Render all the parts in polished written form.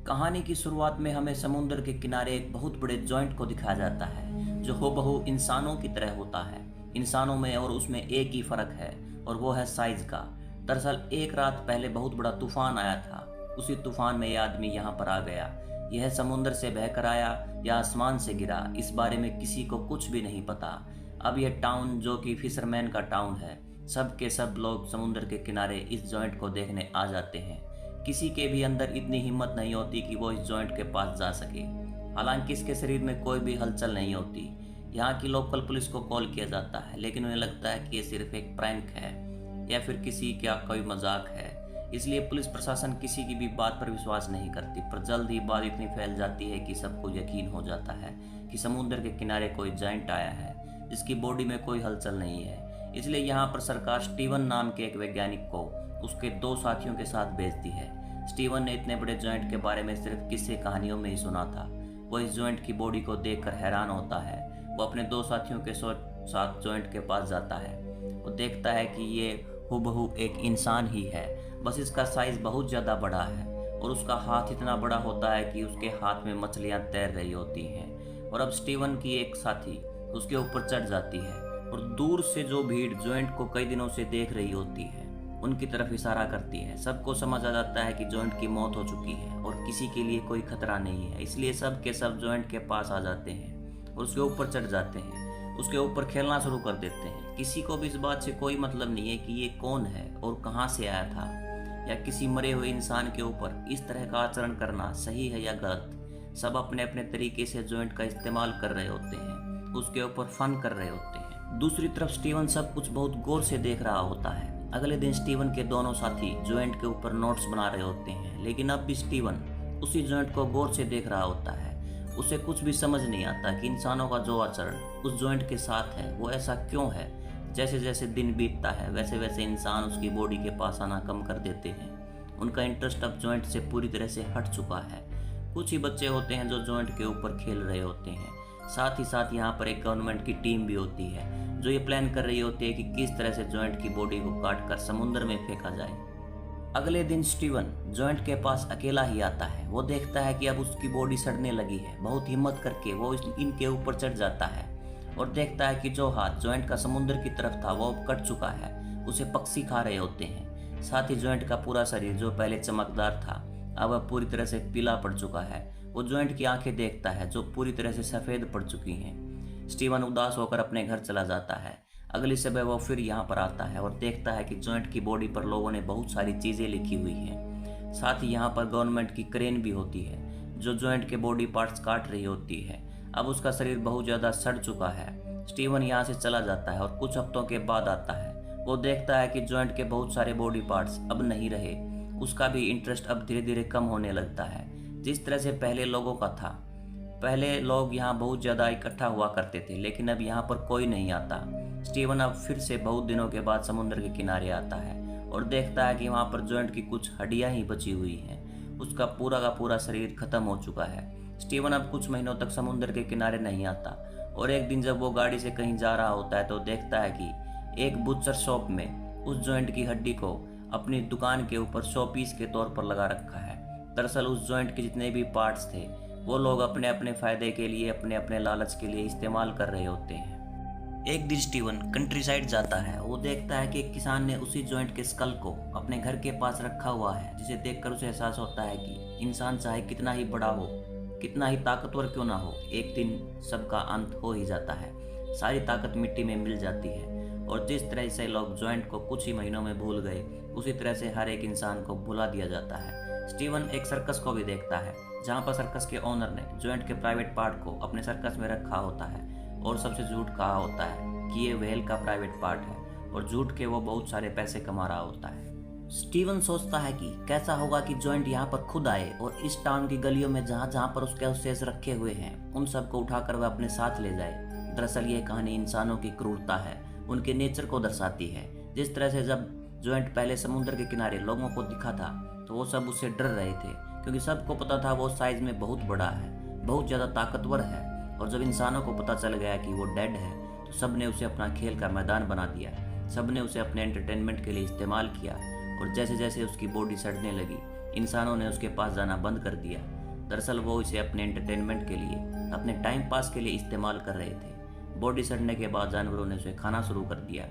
कहानी की शुरुआत में हमें समुद्र के किनारे एक बहुत बड़े जॉइंट को दिखाया जाता है जो हूबहू इंसानों की तरह होता है। इंसानों में और उसमें एक ही फर्क है और वो है साइज का। दरअसल एक रात पहले बहुत बड़ा तूफान आया था। उसी तूफान में यह आदमी यहाँ पर आ गया। यह समुद्र से बहकर आया या आसमान से गिरा, इस बारे में किसी को कुछ भी नहीं पता। अब यह टाउन जो कि फिशरमैन का टाउन है, सब के सब लोग समुद्र के किनारे इस जॉइंट को देखने आ जाते हैं। किसी के भी अंदर इतनी हिम्मत नहीं होती कि वो इस जॉइंट के पास जा सके। हालांकि इसके शरीर में कोई भी हलचल नहीं होती। यहाँ की लोकल पुलिस को कॉल किया जाता है, लेकिन उन्हें लगता है कि ये सिर्फ एक प्रैंक है या फिर किसी का कोई मजाक है। इसलिए पुलिस प्रशासन किसी की भी बात पर विश्वास नहीं करती। पर जल्द ही बात इतनी फैल जाती है कि सबको यकीन हो जाता है कि समुद्र के किनारे कोई जायंट आया है जिसकी बॉडी में कोई हलचल नहीं है। इसलिए यहाँ पर सरकार स्टीवन नाम के एक वैज्ञानिक को उसके दो साथियों के साथ भेजती है। स्टीवन ने इतने बड़े जॉइंट के बारे में सिर्फ किस्से कहानियों में ही सुना था। वो इस जॉइंट की बॉडी को देखकर हैरान होता है। वो अपने दो साथियों के साथ जॉइंट के पास जाता है। वो देखता है कि ये हूबहू एक इंसान ही है, बस इसका साइज बहुत ज़्यादा बड़ा है और उसका हाथ इतना बड़ा होता है कि उसके हाथ में मछलियाँ तैर रही होती हैं। और अब स्टीवन की एक साथी उसके ऊपर चढ़ जाती है और दूर से जो भीड़ जॉइंट को कई दिनों से देख रही होती है उनकी तरफ इशारा करती है। सबको समझ आ जाता है कि जॉइंट की मौत हो चुकी है और किसी के लिए कोई खतरा नहीं है। इसलिए सब के सब जॉइंट के पास आ जाते हैं और उसके ऊपर चढ़ जाते हैं, उसके ऊपर खेलना शुरू कर देते हैं। किसी को भी इस बात से कोई मतलब नहीं है कि ये कौन है और कहाँ से आया था, या किसी मरे हुए इंसान के ऊपर इस तरह का आचरण करना सही है या गलत। सब अपने अपने तरीके से जॉइंट का इस्तेमाल कर रहे होते हैं, उसके ऊपर फन कर रहे होते हैं। दूसरी तरफ स्टीवन सब कुछ बहुत गौर से देख रहा होता है। अगले दिन स्टीवन के दोनों साथी जॉइंट के ऊपर नोट्स बना रहे होते हैं, लेकिन अब भी स्टीवन उसी जॉइंट को गौर से देख रहा होता है। उसे कुछ भी समझ नहीं आता कि इंसानों का जो आचरण उस जॉइंट के साथ है वो ऐसा क्यों है। जैसे जैसे दिन बीतता है वैसे वैसे इंसान उसकी बॉडी के पास आना कम कर देते हैं। उनका इंटरेस्ट अब जॉइंट से पूरी तरह से हट चुका है। कुछ ही बच्चे होते हैं जो जॉइंट के ऊपर खेल रहे होते हैं। साथ ही साथ यहाँ पर एक गवर्नमेंट की टीम भी होती है जो ये प्लान कर रही होती है कि किस तरह से जॉइंट की बॉडी को काट कर समुद्र में फेंका जाए। अगले दिन स्टीवन जॉइंट के पास अकेला ही आता है। वो देखता है कि अब उसकी बॉडी सड़ने लगी है। बहुत हिम्मत करके वो इनके ऊपर चढ़ जाता है और देखता है कि जो हाथ जॉइंट का समुद्र की तरफ था वो अब कट चुका है। उसे पक्षी खा रहे होते हैं। साथ ही जॉइंट का पूरा शरीर जो पहले चमकदार था अब पूरी तरह से पीला पड़ चुका है। वो जॉइंट की आंखें देखता है जो पूरी तरह से सफ़ेद पड़ चुकी हैं। स्टीवन उदास होकर अपने घर चला जाता है। अगली सुबह वो फिर यहाँ पर आता है और देखता है कि जॉइंट की बॉडी पर लोगों ने बहुत सारी चीज़ें लिखी हुई हैं। साथ ही यहाँ पर गवर्नमेंट की क्रेन भी होती है जो जॉइंट के बॉडी पार्ट्स काट रही होती है। अब उसका शरीर बहुत ज़्यादा सड़ चुका है। स्टीवन यहाँ से चला जाता है और कुछ हफ्तों के बाद आता है। वो देखता है कि जॉइंट के बहुत सारे बॉडी पार्ट्स अब नहीं रहे। उसका भी इंटरेस्ट अब धीरे धीरे कम होने लगता है, जिस तरह से पहले लोगों का था। पहले लोग यहाँ बहुत ज़्यादा इकट्ठा हुआ करते थे, लेकिन अब यहाँ पर कोई नहीं आता। स्टीवन अब फिर से बहुत दिनों के बाद समुद्र के किनारे आता है और देखता है कि वहाँ पर जॉइंट की कुछ हड्डियाँ ही बची हुई हैं। उसका पूरा का पूरा शरीर खत्म हो चुका है। स्टीवन अब कुछ महीनों तक समुद्र के किनारे नहीं आता और एक दिन जब वो गाड़ी से कहीं जा रहा होता है तो देखता है कि एक बुचर शॉप में उस जॉइंट की हड्डी को अपनी दुकान के ऊपर शो पीस के तौर पर लगा रखा है। दरअसल उस जॉइंट के जितने भी पार्ट्स थे वो लोग अपने अपने फ़ायदे के लिए, अपने अपने लालच के लिए इस्तेमाल कर रहे होते हैं। एक दिन स्टीवन कंट्री साइड जाता है। वो देखता है कि एक किसान ने उसी जॉइंट के स्कल को अपने घर के पास रखा हुआ है, जिसे देखकर उसे एहसास होता है कि इंसान चाहे कितना ही बड़ा हो, कितना ही ताकतवर क्यों ना हो, एक दिन सबका अंत हो ही जाता है। सारी ताकत मिट्टी में मिल जाती है और जिस तरह से लोग जॉइंट को कुछ ही महीनों में भूल गए, उसी तरह से हर एक इंसान को भुला दिया जाता है। स्टीवन एक सर्कस को भी देखता है जहाँ पर सर्कस के ओनर ने जॉइंट के प्राइवेट पार्ट को अपने सर्कस में रखा होता है और सबसे झूठ कहा होता है कि ये व्हेल का प्राइवेट पार्ट है और झूठ के वो बहुत सारे पैसे कमा रहा होता है। स्टीवन सोचता है कि कैसा होगा कि जॉइंट यहाँ पर खुद आए और इस टाउन की गलियों में जहाँ जहाँ पर उसके अवशेष रखे हुए हैं उन सबको उठाकर वह अपने साथ ले जाए। दरअसल ये कहानी इंसानों की क्रूरता है, उनके नेचर को दर्शाती है। जिस तरह से जब जॉइंट पहले समुद्र के किनारे लोगों को दिखा था तो वो सब उससे डर रहे थे, क्योंकि सबको पता था वो साइज में बहुत बड़ा है, बहुत ज़्यादा ताकतवर है। और जब इंसानों को पता चल गया कि वो डेड है तो सब ने उसे अपना खेल का मैदान बना दिया। सब ने उसे अपने एंटरटेनमेंट के लिए इस्तेमाल किया और जैसे जैसे उसकी बॉडी सड़ने लगी इंसानों ने उसके पास जाना बंद कर दिया। दरअसल वो इसे अपने एंटरटेनमेंट के लिए, अपने टाइम पास के लिए इस्तेमाल कर रहे थे। बॉडी सड़ने के बाद जानवरों ने उसे खाना शुरू कर दिया।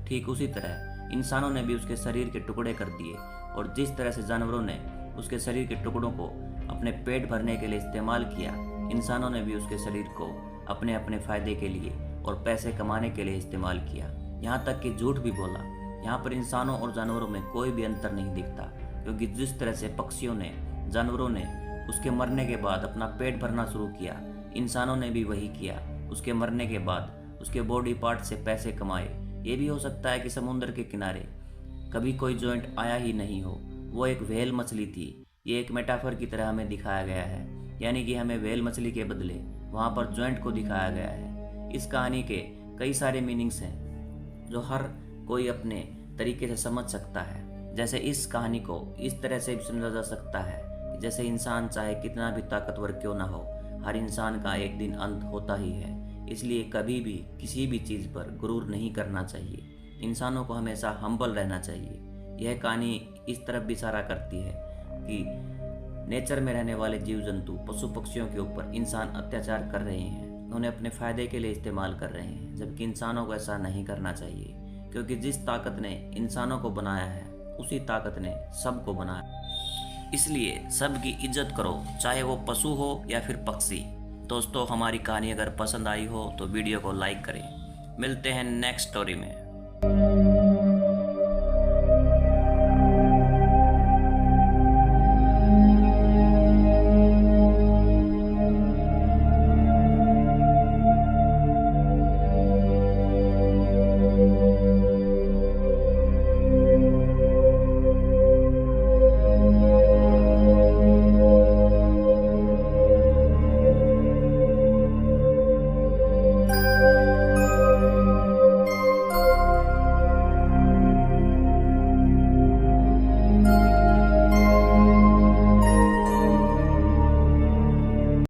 ठीक उसी तरह इंसानों ने भी उसके शरीर के टुकड़े कर दिए, और जिस तरह से जानवरों ने उसके शरीर के टुकड़ों को अपने पेट भरने के लिए इस्तेमाल किया, इंसानों ने भी उसके शरीर को अपने अपने फ़ायदे के लिए और पैसे कमाने के लिए इस्तेमाल किया। यहाँ तक कि झूठ भी बोला। यहाँ पर इंसानों और जानवरों में कोई भी अंतर नहीं दिखता, क्योंकि जिस तरह से पक्षियों ने, जानवरों ने उसके मरने के बाद अपना पेट भरना शुरू किया, इंसानों ने भी वही किया। उसके मरने के बाद उसके बॉडी पार्ट से पैसे कमाए। ये भी हो सकता है कि समुद्र के किनारे कभी कोई जॉइंट आया ही नहीं हो, वो एक व्हेल मछली थी। ये एक मेटाफर की तरह हमें दिखाया गया है, यानी कि हमें व्हेल मछली के बदले वहाँ पर जॉइंट को दिखाया गया है। इस कहानी के कई सारे मीनिंग्स हैं जो हर कोई अपने तरीके से समझ सकता है। जैसे इस कहानी को इस तरह से भी समझा जा सकता है कि जैसे इंसान चाहे कितना भी ताकतवर क्यों ना हो, हर इंसान का एक दिन अंत होता ही है। इसलिए कभी भी किसी भी चीज़ पर गुरूर नहीं करना चाहिए। इंसानों को हमेशा हम्बल रहना चाहिए। यह कहानी इस तरफ भी इशारा करती है कि नेचर में रहने वाले जीव जंतु, पशु पक्षियों के ऊपर इंसान अत्याचार कर रहे हैं, उन्हें अपने फ़ायदे के लिए इस्तेमाल कर रहे हैं, जबकि इंसानों को ऐसा नहीं करना चाहिए। क्योंकि जिस ताकत ने इंसानों को बनाया है, उसी ताकत ने सबको बनाया। इसलिए सबकी इज्जत करो, चाहे वो पशु हो या फिर पक्षी। दोस्तों, हमारी कहानी अगर पसंद आई हो तो वीडियो को लाइक करें। मिलते हैं नेक्स्ट स्टोरी में।